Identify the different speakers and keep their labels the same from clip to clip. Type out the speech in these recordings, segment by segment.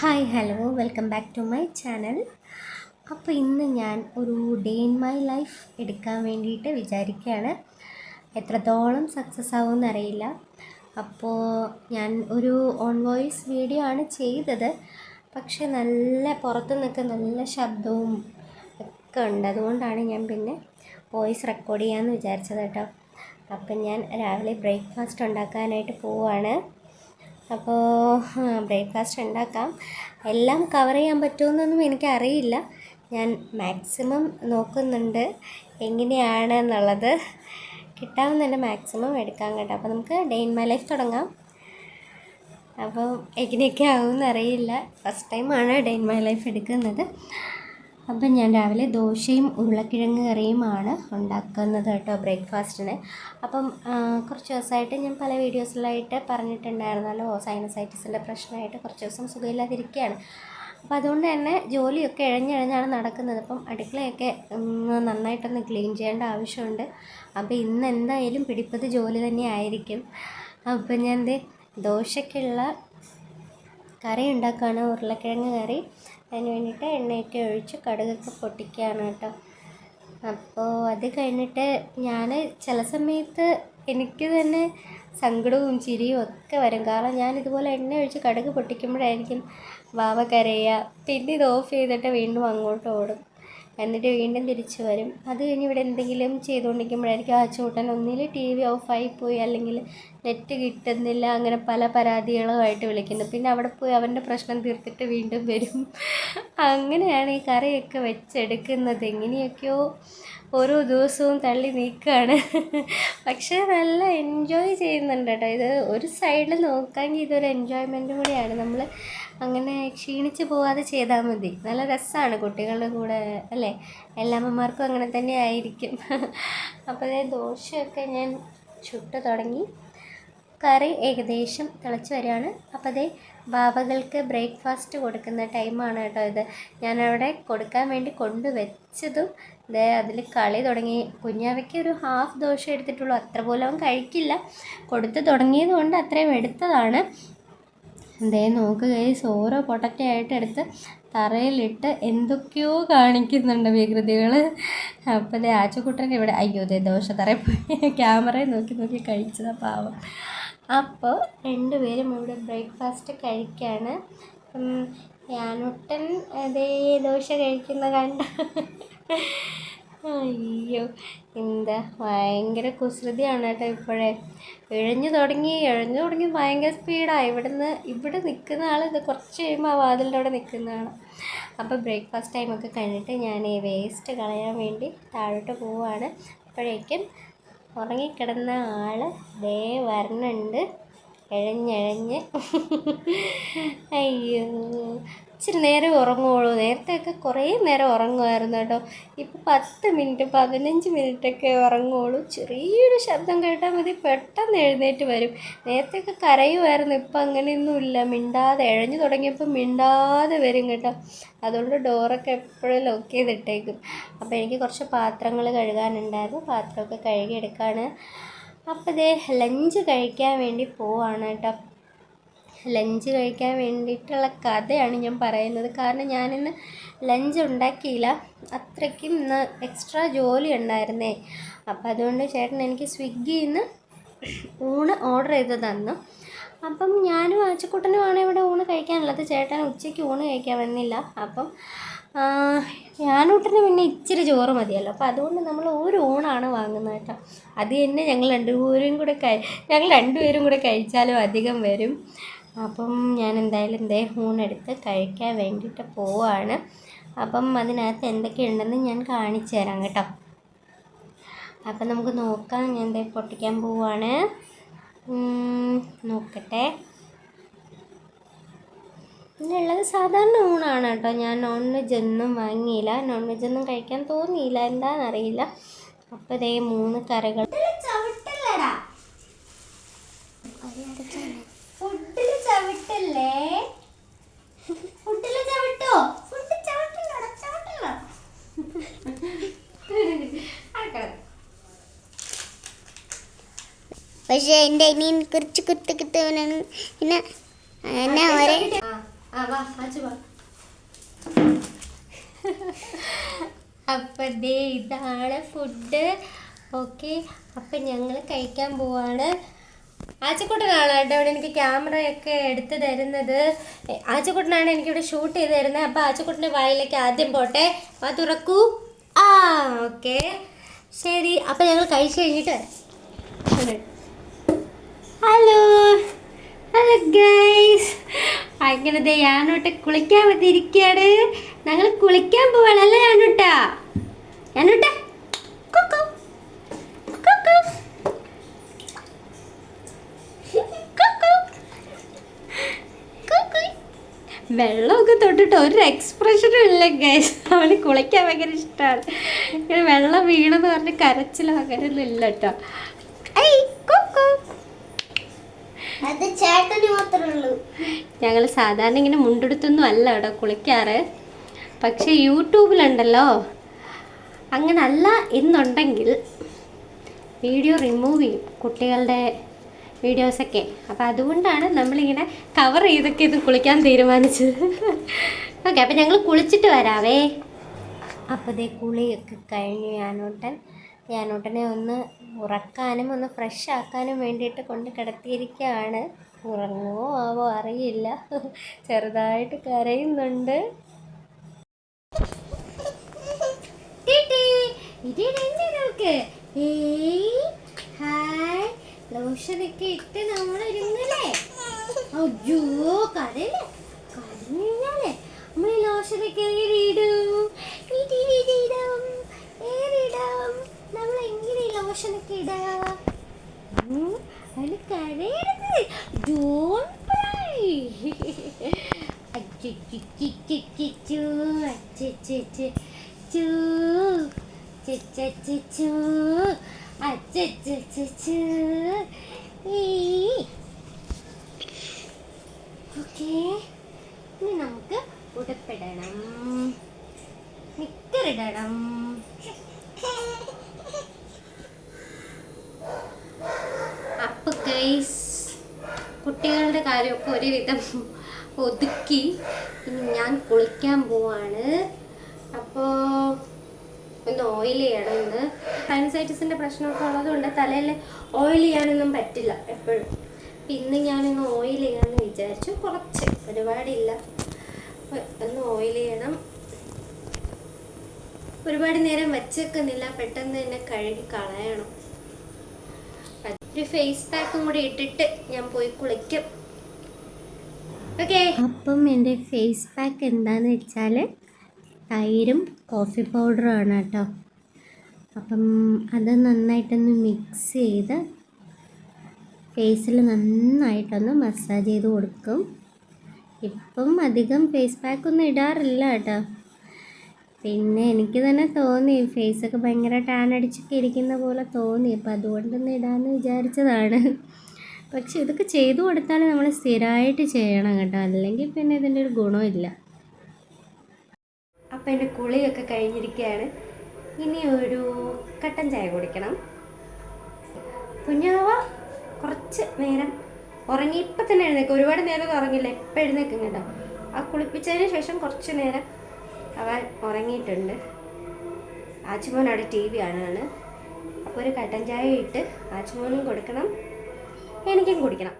Speaker 1: Hi hello welcome back to my channel. അപ്പോൾ ഇന്ന് ഞാൻ ഒരു ഡേ ഇൻ മൈ ലൈഫ് എടുക്കാൻ വേണ്ടിയിട്ട് വിചാരിക്കുകയാണ്. എത്രത്തോളം സക്സസ് ആവുമെന്ന് അറിയില്ല. അപ്പോൾ ഞാൻ ഒരു ഓൺ വോയിസ് വീഡിയോ ആണ് ചെയ്തത്. പക്ഷെ നല്ല പുറത്തു നിന്നൊക്കെ നല്ല ശബ്ദവും ഒക്കെ ഉണ്ട്. അതുകൊണ്ടാണ് ഞാൻ പിന്നെ വോയിസ് റെക്കോർഡ് ചെയ്യാമെന്ന് വിചാരിച്ചത് കേട്ടോ. അപ്പം ഞാൻ രാവിലെ ബ്രേക്ക്ഫാസ്റ്റ് ഉണ്ടാക്കാനായിട്ട് പോവുകയാണ്. അപ്പോൾ ബ്രേക്ക്ഫാസ്റ്റ് ഉണ്ടാക്കാം. എല്ലാം കവർ ചെയ്യാൻ പറ്റുമെന്നൊന്നും എനിക്കറിയില്ല. ഞാൻ മാക്സിമം നോക്കുന്നുണ്ട് എങ്ങനെയാണെന്നുള്ളത്. കിട്ടാവുന്നതിൻ്റെ മാക്സിമം എടുക്കാം കേട്ടോ. അപ്പോൾ നമുക്ക് ഡേ ഇൻ മൈ ലൈഫ് തുടങ്ങാം. അപ്പോൾ എങ്ങനെയൊക്കെ ആവുമെന്ന് അറിയില്ല. ഫസ്റ്റ് ടൈമാണ് ഡേ ഇൻ മൈ ലൈഫ് എടുക്കുന്നത്. അപ്പം ഞാൻ രാവിലെ ദോശയും ഉരുളക്കിഴങ്ങ് കറിയുമാണ് ഉണ്ടാക്കുന്നത് കേട്ടോ ബ്രേക്ക്ഫാസ്റ്റിന്. അപ്പം കുറച്ച് ദിവസമായിട്ട് ഞാൻ പല വീഡിയോസിലായിട്ട് പറഞ്ഞിട്ടുണ്ടായിരുന്നല്ലോ, സൈനസൈറ്റിസിൻ്റെ പ്രശ്നമായിട്ട് കുറച്ച് ദിവസം സുഖമില്ലാതിരിക്കുകയാണ്. അപ്പോൾ അതുകൊണ്ട് തന്നെ ജോലിയൊക്കെ ഇഴഞ്ഞിഴഞ്ഞാണ് നടക്കുന്നത്. അപ്പം അടുക്കളയൊക്കെ നന്നായിട്ടൊന്ന് ക്ലീൻ ചെയ്യേണ്ട ആവശ്യമുണ്ട്. അപ്പോൾ ഇന്ന് എന്തായാലും പിടിപ്പത് ജോലി തന്നെ ആയിരിക്കും. അപ്പം ഞാൻ ദോശയ്ക്കുള്ള കറി ഉണ്ടാക്കുകയാണ്, ഉരുളക്കിഴങ്ങ് കറി. അതിന് വേണ്ടിയിട്ട് എണ്ണയൊക്കെ ഒഴിച്ച് കടുകൊക്കെ പൊട്ടിക്കുകയാണ് കേട്ടോ. അപ്പോൾ അത് കഴിഞ്ഞിട്ട് ഞാൻ ചില സമയത്ത് എനിക്ക് തന്നെ സങ്കടവും ചിരിയും ഒക്കെ വരും. കാരണം ഞാൻ ഇതുപോലെ എണ്ണ ഒഴിച്ച് കടുക് പൊട്ടിക്കുമ്പോഴായിരിക്കും വാവ കരയുക. പിന്നെ ഇത് ഓഫ് ചെയ്തിട്ട് വീണ്ടും അങ്ങോട്ട് ഓടും, എന്നിട്ട് വീണ്ടും തിരിച്ചു വരും. അത് കഴിഞ്ഞ് ഇവിടെ എന്തെങ്കിലും ചെയ്തുകൊണ്ടിരിക്കുമ്പോഴായിരിക്കും ആ ചൂട്ടൻ ഒന്നിൽ ടി വി ഓഫായിപ്പോയി, അല്ലെങ്കിൽ നെറ്റ് കിട്ടുന്നില്ല, അങ്ങനെ പല പരാതികളുമായിട്ട് വിളിക്കുന്നു. പിന്നെ അവിടെ പോയി അവൻ്റെ പ്രശ്നം തീർത്തിട്ട് വീണ്ടും വരും. അങ്ങനെയാണ് ഈ കറിയൊക്കെ വെച്ചെടുക്കുന്നത്. എങ്ങനെയൊക്കെയോ ഓരോ ദിവസവും തള്ളി നീക്കുകയാണ്. പക്ഷേ നല്ല എൻജോയ് ചെയ്യുന്നുണ്ട് കേട്ടോ. ഇത് ഒരു സൈഡിൽ നോക്കാമെങ്കിൽ ഇതൊരു എൻജോയ്മെൻറ്റും കൂടിയാണ്. നമ്മൾ അങ്ങനെ ക്ഷീണിച്ച് പോവാതെ ചെയ്താൽ മതി. നല്ല രസമാണ് കുട്ടികളുടെ കൂടെ അല്ലേ. എല്ലാ അമ്മമാർക്കും അങ്ങനെ തന്നെ ആയിരിക്കും. അപ്പോൾ ദോശയൊക്കെ ഞാൻ ചുട്ട് തുടങ്ങി. കറി ഏകദേശം തിളച്ച് വരികയാണ്. അപ്പോൾ ബാബകൾക്ക് ബ്രേക്ക്ഫാസ്റ്റ് കൊടുക്കുന്ന ടൈമാണ് കേട്ടോ ഇത്. ഞാനവിടെ കൊടുക്കാൻ വേണ്ടി കൊണ്ടുവച്ചതും അതിൽ കളി തുടങ്ങി. കുഞ്ഞാവയ്ക്ക് ഒരു ഹാഫ് ദോശ എടുത്തിട്ടുള്ളൂ, അത്ര പോലും അവൻ കഴിക്കില്ല. കൊടുത്ത് തുടങ്ങിയത് കൊണ്ട് അത്രയും എടുത്തതാണ്. നോക്ക് ഗൈസ്, ഓരോ പൊട്ടറ്റോ ആയിട്ട് എടുത്ത് തറയിലിട്ട് എന്തൊക്കെയോ കാണിക്കുന്നുണ്ട് വികൃതികൾ. അപ്പോൾ ആച്ചക്കുട്ടൻ ഇവിടെ അയ്യോ ദോശ തറയിൽ പോയി ക്യാമറയിൽ നോക്കി നോക്കി കഴിച്ചതാണ് പാവം. അപ്പോൾ രണ്ടുപേരും ഇവിടെ ബ്രേക്ക്ഫാസ്റ്റ് കഴിക്കുകയാണ്. ഞാനൊട്ടൻ ദോശ കഴിക്കുന്ന കണ്ട അയ്യോ എന്താ ഭയങ്കര കുസൃതിയാണ് കേട്ടോ. ഇപ്പോഴേ ഇഴഞ്ഞു തുടങ്ങി ഭയങ്കര സ്പീഡാണ്. ഇവിടെ നിൽക്കുന്ന ആൾ ഇത് കുറച്ച് കഴിയുമ്പോൾ ആ വാതിലിൻ്റെ അവിടെ നിൽക്കുന്നതാണ്. അപ്പോൾ ബ്രേക്ക്ഫാസ്റ്റ് ടൈമൊക്കെ കഴിഞ്ഞിട്ട് ഞാൻ ഈ വേസ്റ്റ് കളയാൻ വേണ്ടി താഴോട്ട് പോവുകയാണ്. അപ്പോഴേക്കും ഉറങ്ങിക്കിടന്ന ആൾ വരണുണ്ട് ഇഴഞ്ഞിഴഞ്ഞ്. അയ്യോ ഇച്ചിരി നേരം ഉറങ്ങുള്ളൂ. നേരത്തെയൊക്കെ കുറേ നേരം ഉറങ്ങുമായിരുന്നു കേട്ടോ. ഇപ്പോൾ 10 മിനിറ്റ് 15 മിനിറ്റൊക്കെ ഉറങ്ങുള്ളൂ. ചെറിയൊരു ശബ്ദം കേട്ടാൽ മതി പെട്ടെന്ന് എഴുന്നേറ്റ് വരും. നേരത്തെയൊക്കെ കരയുമായിരുന്നു, ഇപ്പം അങ്ങനെയൊന്നുമില്ല. മിണ്ടാതെ ഇഴഞ്ഞു തുടങ്ങിയപ്പോൾ മിണ്ടാതെ വരും കേട്ടോ. അതുകൊണ്ട് ഡോറൊക്കെ എപ്പോഴും ലോക്ക് ചെയ്തിട്ടേക്കും. അപ്പോൾ എനിക്ക് കുറച്ച് പാത്രങ്ങൾ കഴുകാനുണ്ടായിരുന്നു, പാത്രമൊക്കെ കഴുകിയെടുക്കുകയാണ്. അപ്പോൾ ലഞ്ച് കഴിക്കാൻ വേണ്ടി പോവാണ് കേട്ടോ. ലഞ്ച് കഴിക്കാൻ വേണ്ടിയിട്ടുള്ള കഥയാണ് ഞാൻ പറയുന്നത്. കാരണം ഞാനിന്ന് ലഞ്ച് ഉണ്ടാക്കിയില്ല, അത്രയ്ക്കും ഇന്ന് എക്സ്ട്രാ ജോലി ഉണ്ടായിരുന്നേ. അപ്പം അതുകൊണ്ട് ചേട്ടൻ എനിക്ക് സ്വിഗ്ഗിയിൽ നിന്ന് ഊണ് ഓർഡർ ചെയ്ത് തന്നു. അപ്പം ഞാനും ആച്ചക്കുട്ടനുമാണ് ഇവിടെ ഊണ് കഴിക്കാനുള്ളത്. ചേട്ടൻ ഉച്ചയ്ക്ക് ഊണ് കഴിക്കാൻ വന്നില്ല. അപ്പം ഞാനൂട്ടന് പിന്നെ ഇച്ചിരി ചോറ് മതിയല്ലോ. അപ്പോൾ അതുകൊണ്ട് നമ്മൾ ഒരു ഊണാണ് വാങ്ങുന്നത് കേട്ടോ. അത് തന്നെ ഞങ്ങൾ രണ്ടുപേരും കൂടെ കഴിച്ചാലും അധികം വരും. അപ്പം ഞാൻ എന്തായാലും ഊണെടുത്ത് കഴിക്കാൻ വേണ്ടിയിട്ട് പോവാണ്. അപ്പം അതിനകത്ത് എന്തൊക്കെയുണ്ടെന്ന് ഞാൻ കാണിച്ചു തരാം കേട്ടോ. അപ്പം നമുക്ക് നോക്കാം. ഞാൻ പൊട്ടിക്കാൻ പോവാണ്. നോക്കട്ടെ. ഇതിനുള്ളത് സാധാരണ ഊണാണ് കേട്ടോ. ഞാൻ നോൺ വെജ് ഒന്നും വാങ്ങിയില്ല, നോൺ വെജ് ഒന്നും കഴിക്കാൻ തോന്നിയില്ല, എന്താണെന്നറിയില്ല. അപ്പോൾ 3 കറികൾ. ഫുഡിൽ ചവിട്ടല്ലേ, ഫുഡിൽ ചവിട്ടോ, ഫുഡ് ചവിട്ടില്ല. പക്ഷേ എൻ്റെ ഇനി കുറച്ച് കുത്ത് കിട്ടുവാനാണ്. പിന്നെ അപ്പം ദേ ഇതാണ് ഫുഡ്. ഓക്കെ, അപ്പം ഞങ്ങൾ കഴിക്കാൻ പോവാണ്. ആച്ചക്കുട്ടനാണ് കേട്ടോ ഇവിടെ എനിക്ക് ക്യാമറയൊക്കെ എടുത്ത് തരുന്നത്. ആച്ചക്കുട്ടനാണ് എനിക്കിവിടെ ഷൂട്ട് ചെയ്ത് തരുന്നത്. അപ്പോൾ ആച്ചക്കുട്ടൻ്റെ വായിലേക്ക് ആദ്യം പോട്ടെ. അപ്പോൾ തുറക്കൂ. ആ ഓക്കെ, ശരി. അപ്പം ഞങ്ങൾ കഴിച്ച് കഴിഞ്ഞിട്ട് ഹലോ ഹലോ ഗൈസ്, അങ്ങനെ ദേ ഞാനോട്ട് കുളിക്കാൻ വന്നിരിക്കുകയാണ്. ഞങ്ങൾ കുളിക്കാൻ പോവാണല്ലേ ഞാനോട്ടാ? ഞാനോട്ടാ വെള്ളമൊക്കെ തൊട്ടിട്ട് ഒരു എക്സ്പ്രഷനും ഇല്ല ഗൈസ്. അവന് കുളിക്കാൻ ഭയങ്കര ഇഷ്ടമാണ്. ഇങ്ങനെ വെള്ളം വീണെന്ന് പറഞ്ഞ് കരച്ചിലോ അങ്ങനെയൊന്നും ഇല്ല കേട്ടോ.
Speaker 2: അത് ചേട്ടന് മാത്രമേ ഉള്ളൂ.
Speaker 1: ഞങ്ങൾ സാധാരണ ഇങ്ങനെ മുണ്ടെടുത്തൊന്നും അല്ല കേട്ടോ കുളിക്കാറ്. പക്ഷേ യൂട്യൂബിലുണ്ടല്ലോ അങ്ങനല്ല എന്നുണ്ടെങ്കിൽ വീഡിയോ റിമൂവ് ചെയ്യും കുട്ടികളുടെ വീഡിയോസൊക്കെ. അപ്പോൾ അതുകൊണ്ടാണ് നമ്മളിങ്ങനെ കവർ ചെയ്തൊക്കെ ഇത് കുളിക്കാൻ തീരുമാനിച്ചത്. ഓക്കെ, അപ്പം ഞങ്ങൾ കുളിച്ചിട്ട് വരാവേ. അപ്പോൾ ഇതേ കുളിയൊക്കെ കഴിഞ്ഞു. ഞാനോട്ടനെ ഒന്ന് ഉറക്കാനും ഒന്ന് ഫ്രഷ് ആക്കാനും വേണ്ടിയിട്ട് കൊണ്ട് കിടത്തിയിരിക്കുകയാണ്. ഉറങ്ങുമോ ആവോ അറിയില്ല, ചെറുതായിട്ട് കരയുന്നുണ്ട്. ഹായ്, ലോഷനൊക്കെ ഇട്ട് നമ്മളൊരുങ്ങല്ലേ? അയ്യോ കരയില്ലേ? കരഞ്ഞു കഴിഞ്ഞാലേ നമ്മൾ ഈ ലോഷനൊക്കെ നമ്മൾ എങ്ങനെ ലോഷനൊക്കെ ഇടാം? അതിന് കരയരുത്. ഓക്കേ, ഇനി നമുക്ക് ഉടുപ്പിടണം, നിക്കറിടണം. അപ്പോൾ ഗൈസ് കുട്ടികളുടെ കാര്യമൊക്കെ ഒരുവിധം ഒതുക്കി ഇനി ഞാൻ കുളിക്കാൻ പോവാണ്. അപ്പോൾ ഒന്ന് ഓയിൽ ചെയ്യണം. ഇന്ന് സൈനസൈറ്റിസിൻ്റെ പ്രശ്നമൊക്കെ ഉള്ളതുകൊണ്ട് തലയിൽ ഓയിൽ ചെയ്യാനൊന്നും പറ്റില്ല എപ്പോഴും. ഇന്ന് ഞാനൊന്ന് ഓയിൽ ചെയ്യാമെന്ന് വിചാരിച്ചു. കുറച്ച്, ഒരുപാടില്ല. ഒന്ന് ഓയിൽ ചെയ്യണം. ഒരുപാട് നേരം വച്ചേക്കുന്നില്ല, പെട്ടെന്ന് തന്നെ കഴുകി കളയണം. ഒരു ഫേസ് പാക്കും കൂടി ഇട്ടിട്ട് ഞാൻ പോയി കുളിക്കും. ഓക്കെ, അപ്പം എൻ്റെ ഫേസ് പാക്ക് എന്താണെന്ന് വെച്ചാൽ തൈരും കോഫി പൗഡറുമാണ് കേട്ടോ. അപ്പം അത് നന്നായിട്ടൊന്ന് മിക്സ് ചെയ്ത് ഫേസിൽ നന്നായിട്ടൊന്ന് മസാജ് ചെയ്ത് കൊടുക്കും. ഇപ്പം അധികം ഫേസ് പാക്കൊന്നും ഇടാറില്ല കേട്ടോ. പിന്നെ എനിക്ക് തന്നെ തോന്നി ഫേസൊക്കെ ഭയങ്കര ടാൻ അടിച്ചൊക്കെ ഇരിക്കുന്ന പോലെ തോന്നി. അപ്പം അതുകൊണ്ടൊന്ന് ഇടാമെന്ന് വിചാരിച്ചതാണ്. പക്ഷെ ഇതൊക്കെ ചെയ്തു കൊടുത്താൽ നമ്മൾ സ്ഥിരമായിട്ട് ചെയ്യണം കേട്ടോ, അല്ലെങ്കിൽ പിന്നെ ഇതിൻ്റെ ഒരു ഗുണമില്ല. അപ്പം എൻ്റെ കുളിയൊക്കെ കഴിഞ്ഞിരിക്കുകയാണ്. ഇനി ഒരു കട്ടൻ ചായ കുടിക്കണം. കുഞ്ഞാവ കുറച്ച് നേരം ഉറങ്ങി. ഇപ്പം തന്നെ എഴുന്നേക്കും. ഒരുപാട് നേരം ഉറങ്ങില്ല, എപ്പം എഴുന്നേക്കും കേട്ടോ. ആ കുളിപ്പിച്ചതിന് ശേഷം കുറച്ച് നേരം അവൻ ഉറങ്ങിയിട്ടുണ്ട്. ആച്ചുമോൻ അവിടെ TV കാണുകയാണ്. അപ്പോൾ ഒരു കട്ടൻ ചായ ഇട്ട് ആച്ചുമോനും കൊടുക്കണം, എനിക്കും കുടിക്കണം.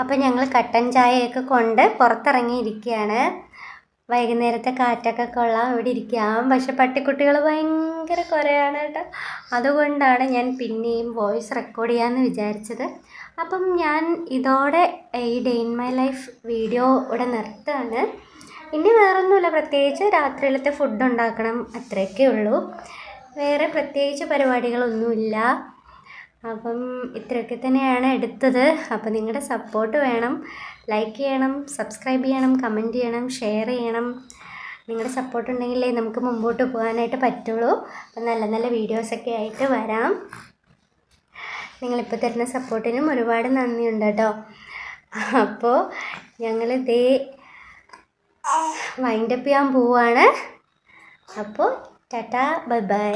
Speaker 1: അപ്പം ഞങ്ങൾ കട്ടൻ ചായയൊക്കെ കൊണ്ട് പുറത്തിറങ്ങിയിരിക്കുകയാണ്. വൈകുന്നേരത്തെ കാറ്റൊക്കെ കൊള്ളാം, ഇവിടെ ഇരിക്കാം. പക്ഷെ പട്ടിക്കുട്ടികൾ ഭയങ്കര കുറയാണ് കേട്ടോ. അതുകൊണ്ടാണ് ഞാൻ പിന്നെയും വോയിസ് റെക്കോർഡ് ചെയ്യാമെന്ന് വിചാരിച്ചത്. അപ്പം ഞാൻ ഇതോടെ ഈ day in my life video ഇവിടെ നിർത്തുകയാണ്. ഇനി വേറൊന്നുമില്ല, പ്രത്യേകിച്ച് രാത്രിയിലത്തെ ഫുഡ് ഉണ്ടാക്കണം, അത്രയൊക്കെ ഉള്ളൂ. വേറെ പ്രത്യേകിച്ച് പരിപാടികളൊന്നുമില്ല. അപ്പം ഇത്രയൊക്കെ തന്നെയാണ് എടുത്തത്. അപ്പം നിങ്ങളുടെ സപ്പോർട്ട് വേണം. ലൈക്ക് ചെയ്യണം, സബ്സ്ക്രൈബ് ചെയ്യണം, കമൻറ്റ് ചെയ്യണം, ഷെയർ ചെയ്യണം. നിങ്ങളുടെ സപ്പോർട്ട് ഉണ്ടെങ്കിലേ നമുക്ക് മുമ്പോട്ട് പോകാനായിട്ട് പറ്റുള്ളൂ. അപ്പം നല്ല നല്ല വീഡിയോസൊക്കെ ആയിട്ട് വരാം. നിങ്ങളിപ്പോൾ തരുന്ന സപ്പോർട്ടിനും ഒരുപാട് നന്ദിയുണ്ട് കേട്ടോ. അപ്പോൾ ഞങ്ങളിതേ വൈൻഡപ്പ് ചെയ്യാൻ പോവാണ്. അപ്പോൾ ടാറ്റാ, ബൈ ബൈ.